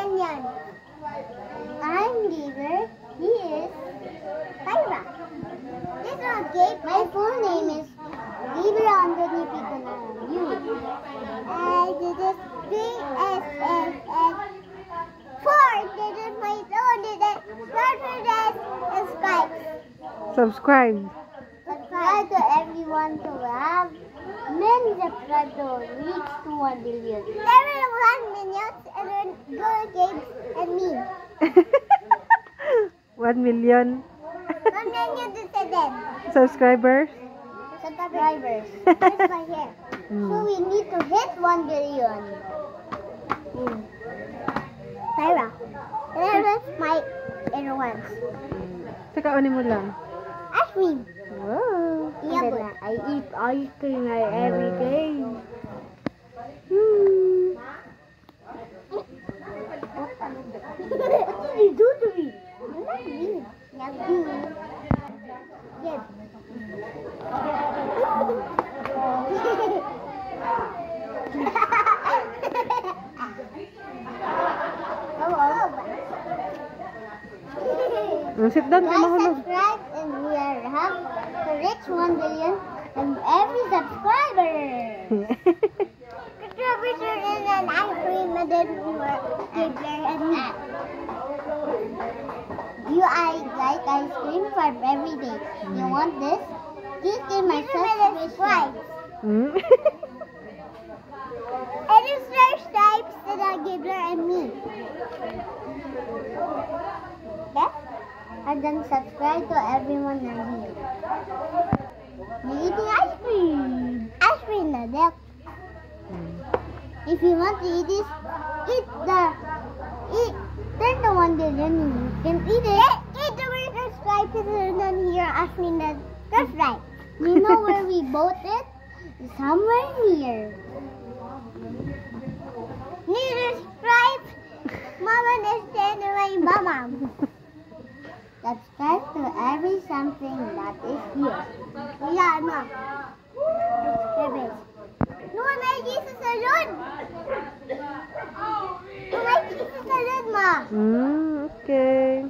million. I'm Gabriel. He is Tyra. This one, Gabe. My full name is Gabriel Anthony Piconara. You. This is 3SSS. 4. This is my own. This is Subscribe. Subscribe to everyone to have many subscribers to reach to 1 billion. There are 1 million and then Girl Gabe and me. 1 million 1 million to 7 subscribers. Subscribers. That's my hair. So we need to hit 1 billion. Tyra. That's my inner ones. Saka unin mo lang. Ice cream. Wow. Yeah, but I eat ice cream every day. What did you do to me? I'm not mean. Yes. Sit down ka mahulog. Subscribe and we are have to reach 1 billion and every subscriber. Contributor in an ice cream and then we were Gabriel and me. You like ice cream for every day. You want this? Just give myself subscribe. And it's first types that are Gabriel and me. Okay? And then subscribe to everyone on here. You're eating ice cream. Ice cream na milk. If you want to eat this, turn the 1 billion you can eat it. Eat the word subscribe to turn on here. Ask me that. That's right. You know where we bought it? Somewhere here. Need to subscribe. Mama is standing away, Mama. Subscribe to every something that is here. Yeah, no. Subscribe. No, may Jesus alone. No, may Jesus alone, Ma. Okay.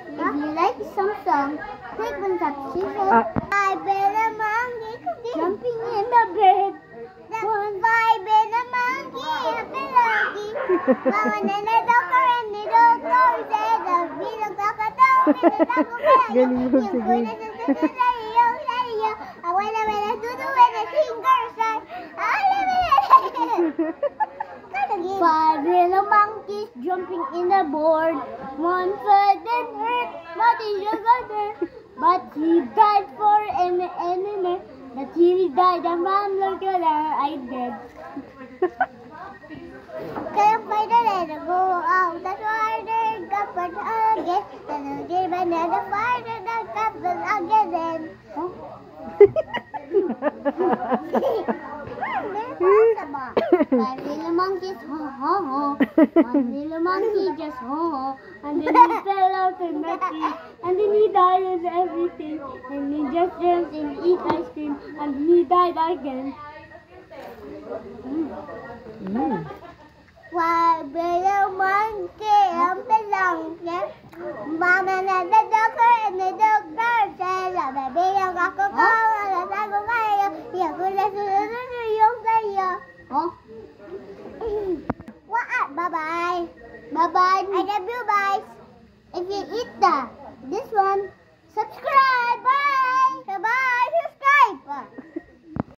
If you like some song, click on subscription. I bet a monkey jumping in the bed. I bet a monkey, a monkey. Mama and a doctor and the doctor said the little cockatoo and the taco Galing mo sige. I want to do the way the fingers are. 5 little monkeys jumping in the board. One sudden hurt, but he just got there. But he died for an enemy. The TV died, and Mom looked at her, I did. Can't find a letter, go out. That's why they got put again. Then I gave another fire, and I got them again. Huh? Five little monkeys, ho ho ho. One little monkey just ho ho. And then he fell out in the tree. And then he died and everything. And he just jumped and eat ice cream. And he died again. One little monkey on the monkey. Mama and the doctor and the doctor said, "I'm a baby of Coca-Cola, and I'm a baby of Coca-Cola." Oh. What? Bye-bye. Bye-bye. I love you, bye. If you eat this one,